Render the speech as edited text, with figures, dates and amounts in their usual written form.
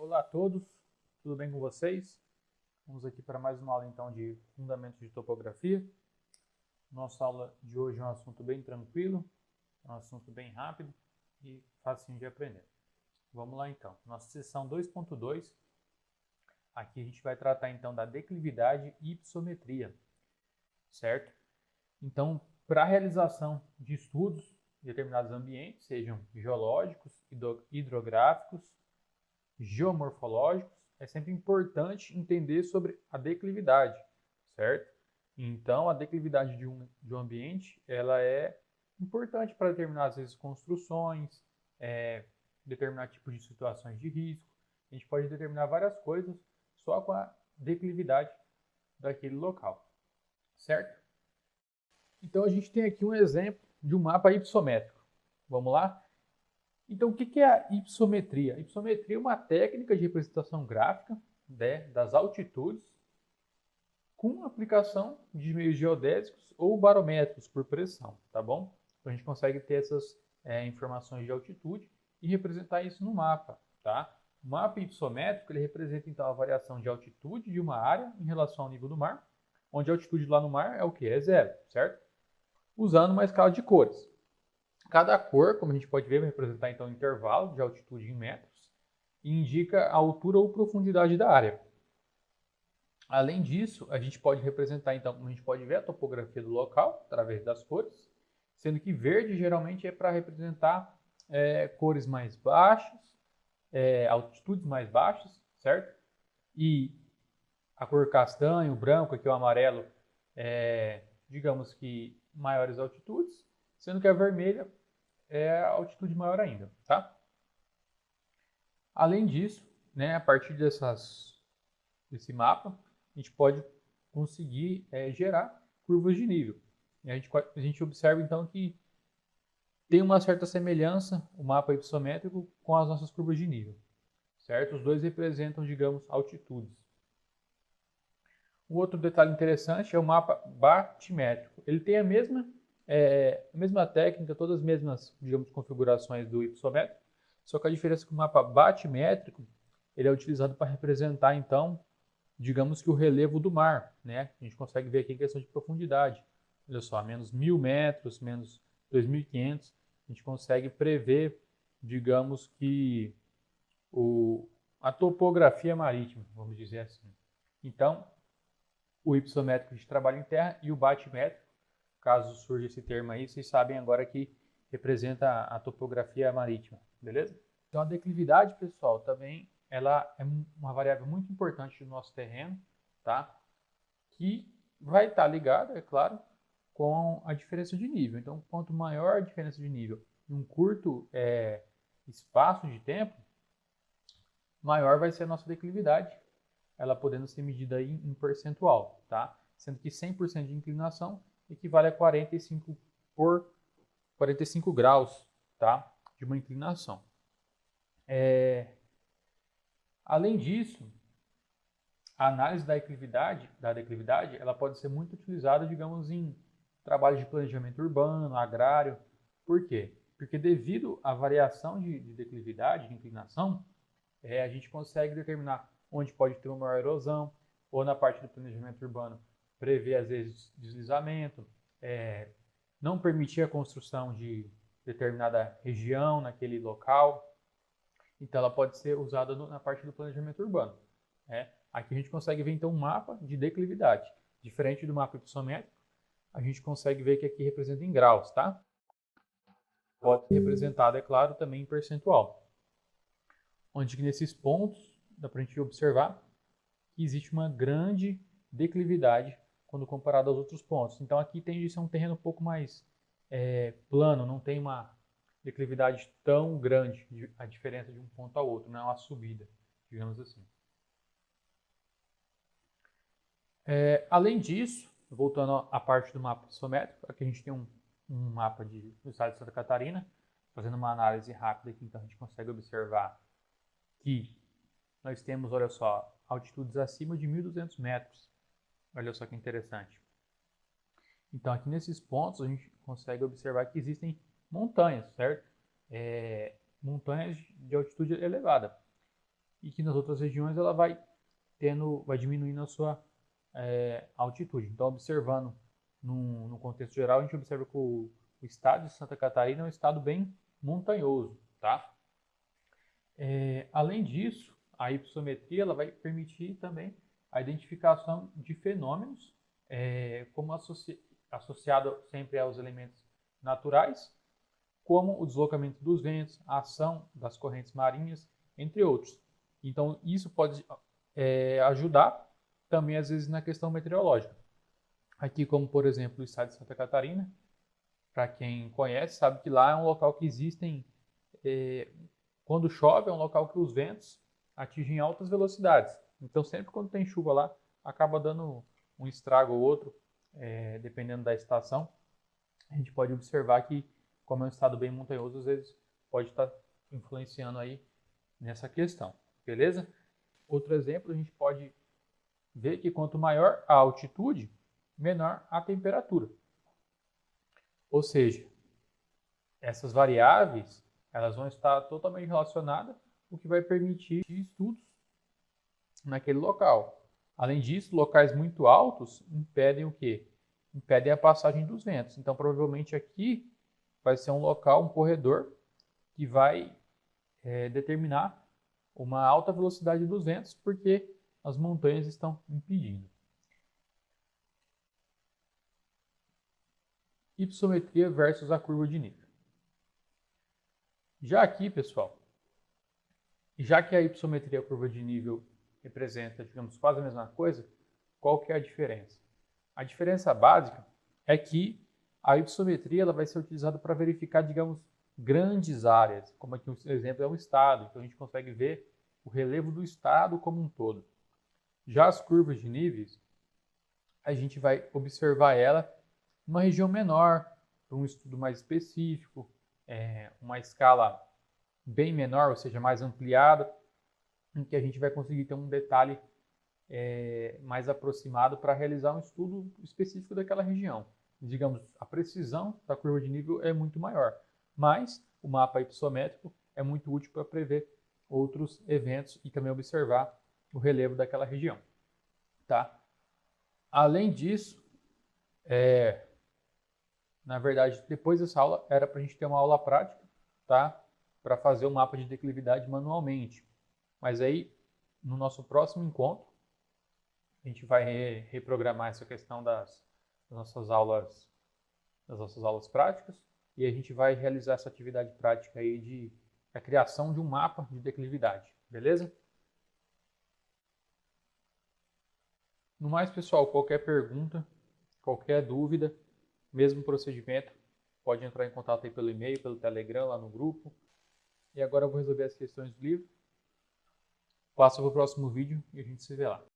Olá a todos, tudo bem com vocês? Vamos aqui para mais uma aula então de Fundamentos de Topografia. Nossa aula de hoje é um assunto bem tranquilo, um assunto bem rápido e facinho de aprender. Vamos lá então, nossa seção 2.2, aqui a gente vai tratar então da declividade e hipossometria, certo? Então, para a realização de estudos em determinados ambientes, sejam geológicos, hidrográficos, geomorfológicos, é sempre importante entender sobre a declividade, certo? Então, a declividade de um ambiente, ela é importante para determinar, às vezes, construções, determinar tipos de situações de risco. A gente pode determinar várias coisas só com a declividade daquele local, certo? Então, a gente tem aqui um exemplo de um mapa hipossométrico. Vamos lá? Então, o que é a hipossometria? A hipossometria é uma técnica de representação gráfica, né, das altitudes com aplicação de meios geodésicos ou barométricos por pressão, tá bom? Então, a gente consegue ter essas informações de altitude e representar isso no mapa, tá? O mapa hipossométrico, ele representa, então, a variação de altitude de uma área em relação ao nível do mar, onde a altitude lá no mar é o quê? É zero, certo? Usando uma escala de cores. Cada cor, como a gente pode ver, vai representar então o intervalo de altitude em metros e indica a altura ou profundidade da área. Além disso, a gente pode representar então, como a gente pode ver, a topografia do local através das cores, sendo que verde geralmente é para representar cores mais baixas, altitudes mais baixas, certo? E a cor castanho, o branco, aqui o amarelo, digamos que maiores altitudes, sendo que a vermelha é a altitude maior ainda, tá? Além disso, né, a partir desse mapa, a gente pode conseguir gerar curvas de nível. E a gente observa então que tem uma certa semelhança o mapa hipossométrico com as nossas curvas de nível, certo? Os dois representam, digamos, altitudes. Um outro detalhe interessante é o mapa batimétrico. Ele tem a mesma técnica, todas as mesmas, digamos, configurações do hipossométrico, só que a diferença é que o mapa batimétrico ele é utilizado para representar, então, digamos que o relevo do mar, né? A gente consegue ver aqui em questão de profundidade. Olha só, menos 1.000 metros, menos 2.500, a gente consegue prever, digamos que a topografia marítima, vamos dizer assim. Então, o hipossométrico de trabalho em terra e o batimétrico, caso surja esse termo aí, vocês sabem agora que representa a topografia marítima, beleza? Então a declividade, pessoal, também ela é uma variável muito importante do nosso terreno, tá? Que vai estar ligada, é claro, com a diferença de nível. Então, quanto maior a diferença de nível em um curto espaço de tempo, maior vai ser a nossa declividade, ela podendo ser medida aí em percentual, tá? Sendo que 100% de inclinação equivale a 45 graus, tá? De uma inclinação. Além disso, a análise da declividade, ela pode ser muito utilizada, digamos, em trabalhos de planejamento urbano, agrário. Por quê? Porque devido à variação de declividade, de inclinação, a gente consegue determinar onde pode ter uma maior erosão, ou na parte do planejamento urbano, prever, às vezes, deslizamento, não permitir a construção de determinada região naquele local. Então, ela pode ser usada na parte do planejamento urbano. Aqui a gente consegue ver, então, um mapa de declividade. Diferente do mapa hipossométrico, a gente consegue ver que aqui representa em graus, tá? Pode ser representado, é claro, também em percentual. Onde nesses pontos dá para a gente observar que existe uma grande declividade quando comparado aos outros pontos. Então aqui tende a ser um terreno um pouco mais plano, não tem uma declividade tão grande, a diferença de um ponto ao outro, não é uma subida, digamos assim. Além disso, voltando à parte do mapa hipossométrico, aqui a gente tem um mapa do estado de Santa Catarina, fazendo uma análise rápida aqui, então a gente consegue observar que nós temos, olha só, altitudes acima de 1.200 metros. Olha só que interessante. Então, aqui nesses pontos, a gente consegue observar que existem montanhas, certo? Montanhas de altitude elevada. e que nas outras regiões ela vai diminuindo a sua altitude. Então, observando no contexto geral, a gente observa que o estado de Santa Catarina é um estado bem montanhoso, tá? Além disso, a hipossometria ela vai permitir também a identificação de fenômenos, como associado sempre aos elementos naturais, como o deslocamento dos ventos, a ação das correntes marinhas, entre outros. Então, isso pode ajudar também, às vezes, na questão meteorológica. Aqui, como por exemplo, o estado de Santa Catarina, para quem conhece, sabe que lá é um local que existem, quando chove, é um local que os ventos atingem altas velocidades. Então, sempre quando tem chuva lá, acaba dando um estrago ou outro, dependendo da estação. A gente pode observar que, como é um estado bem montanhoso, às vezes pode estar influenciando aí nessa questão, beleza? Outro exemplo, a gente pode ver que quanto maior a altitude, menor a temperatura. Ou seja, essas variáveis elas vão estar totalmente relacionadas, o que vai permitir estudos naquele local. Além disso, locais muito altos impedem o quê? Impedem a passagem dos ventos. Então, provavelmente aqui vai ser um local, um corredor, que vai determinar uma alta velocidade dos ventos, porque as montanhas estão impedindo. Hipossometria versus a curva de nível. Já aqui, pessoal, já que a hipossometria e a curva de nível representa, digamos, quase a mesma coisa, qual que é a diferença? A diferença básica é que a hipossometria ela vai ser utilizada para verificar, digamos, grandes áreas, como aqui o exemplo é um estado, então a gente consegue ver o relevo do estado como um todo. Já as curvas de níveis, a gente vai observar ela numa região menor, para um estudo mais específico, uma escala bem menor, ou seja, mais ampliada, em que a gente vai conseguir ter um detalhe mais aproximado para realizar um estudo específico daquela região. Digamos, a precisão da curva de nível é muito maior, mas o mapa hipossométrico é muito útil para prever outros eventos e também observar o relevo daquela região. Tá? Além disso, na verdade, depois dessa aula, era para a gente ter uma aula prática, tá? Para fazer o mapa de declividade manualmente. Mas aí, no nosso próximo encontro, a gente vai reprogramar essa questão das nossas aulas práticas e a gente vai realizar essa atividade prática aí de a criação de um mapa de declividade, beleza? No mais, pessoal, qualquer pergunta, qualquer dúvida, mesmo procedimento, pode entrar em contato aí pelo e-mail, pelo Telegram, lá no grupo. E agora eu vou resolver as questões do livro. Passa para o próximo vídeo e a gente se vê lá.